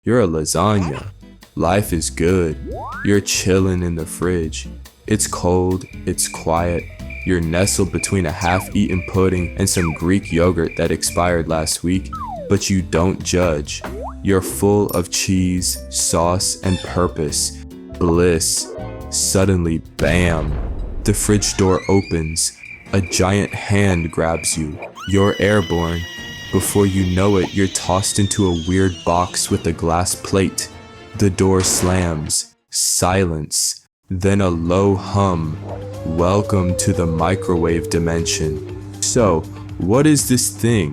You're a lasagna. Life is good. You're chilling in the fridge. It's cold, it's quiet. You're nestled between a half-eaten pudding and some Greek yogurt that expired last week, but you don't judge. You're full of cheese, sauce, and purpose. Bliss. Suddenly, bam! The fridge door opens. A giant hand grabs you. You're airborne. Before you know it, you're tossed into a weird box with a glass plate. The door slams. Silence. Then a low hum. Welcome to the microwave dimension. So, what is this thing?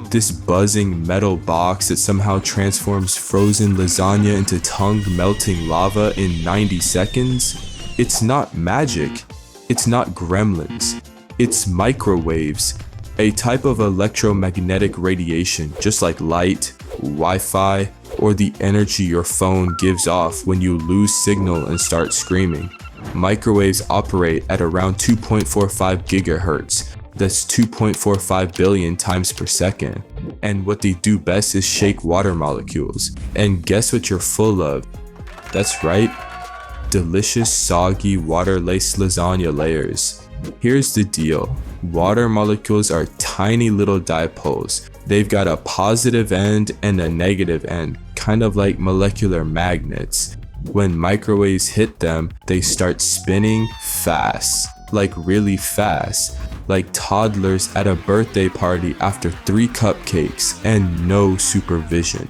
This buzzing metal box that somehow transforms frozen lasagna into tongue-melting lava in 90 seconds? It's not magic. It's not gremlins. It's microwaves. A type of electromagnetic radiation, just like light, Wi-Fi, or the energy your phone gives off when you lose signal and start screaming. Microwaves operate at around 2.45 gigahertz. That's 2.45 billion times per second. And what they do best is shake water molecules. And guess what you're full of? That's right, delicious, soggy, water-laced lasagna layers. Here's the deal. Water molecules are tiny little dipoles. They've got a positive end and a negative end, kind of like molecular magnets. When microwaves hit them, they start spinning fast, like really fast, like toddlers at a birthday party after 3 cupcakes and no supervision.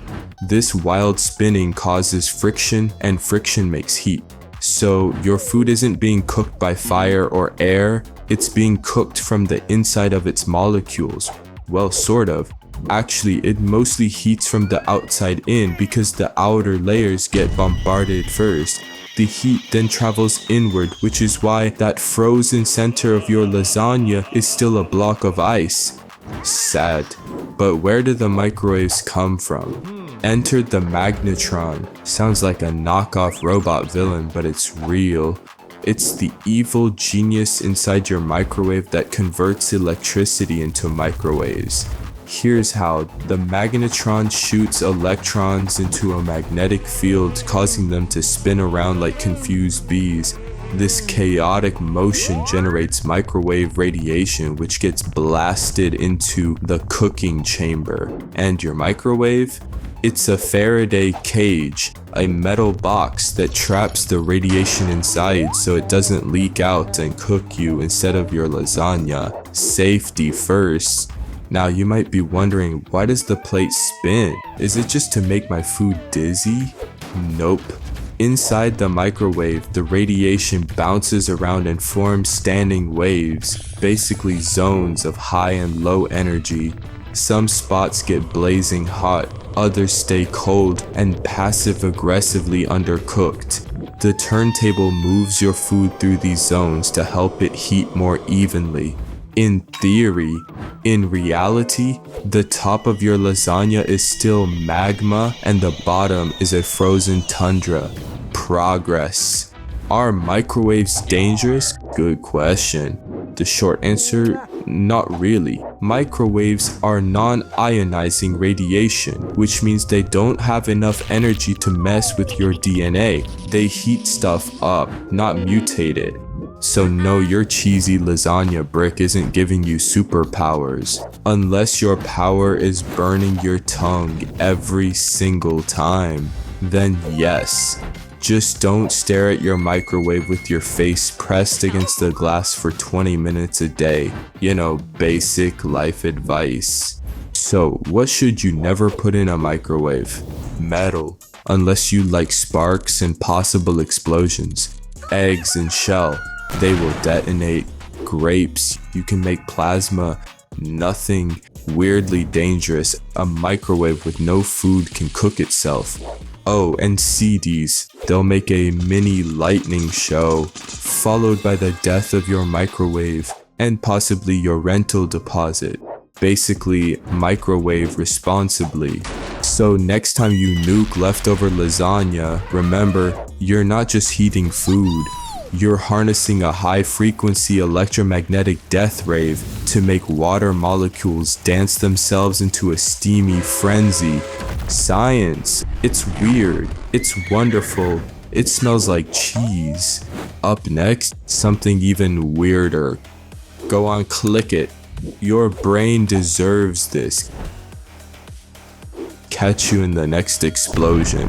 This wild spinning causes friction, and friction makes heat. So your food isn't being cooked by fire or air, it's being cooked from the inside of its molecules. Well, sort of. Actually, it mostly heats from the outside in because the outer layers get bombarded first. The heat then travels inward, which is why that frozen center of your lasagna is still a block of ice. Sad. But where do the microwaves come from? Entered the Magnetron. Sounds like a knockoff robot villain, but it's real. It's the evil genius inside your microwave that converts electricity into microwaves. Here's how. The magnetron shoots electrons into a magnetic field, causing them to spin around like confused bees. This chaotic motion generates microwave radiation, which gets blasted into the cooking chamber. And your microwave? It's a Faraday cage, a metal box that traps the radiation inside so it doesn't leak out and cook you instead of your lasagna. Safety first. Now you might be wondering, why does the plate spin? Is it just to make my food dizzy? Nope. Inside the microwave, the radiation bounces around and forms standing waves, basically zones of high and low energy. Some spots get blazing hot, others stay cold and passive-aggressively undercooked. The turntable moves your food through these zones to help it heat more evenly. In theory. In reality, the top of your lasagna is still magma and the bottom is a frozen tundra. Progress. Are microwaves dangerous? Good question. The short answer, not really. Microwaves are non-ionizing radiation, which means they don't have enough energy to mess with your DNA. They heat stuff up, not mutate it. So no, your cheesy lasagna brick isn't giving you superpowers. Unless your power is burning your tongue every single time. Then yes. Just don't stare at your microwave with your face pressed against the glass for 20 minutes a day. You know, basic life advice. So, what should you never put in a microwave? Metal, unless you like sparks and possible explosions. Eggs and shell, they will detonate. Grapes, you can make plasma. Nothing weirdly dangerous. A microwave with no food can cook itself. Oh, and CDs. They'll make a mini lightning show, followed by the death of your microwave, and possibly your rental deposit. Basically, microwave responsibly. So next time you nuke leftover lasagna, remember, you're not just heating food, You're harnessing a high-frequency electromagnetic death rave to make water molecules dance themselves into a steamy frenzy. Science. It's weird. It's wonderful. It smells like cheese. Up next, something even weirder. Go on, click it. Your brain deserves this. Catch you in the next explosion.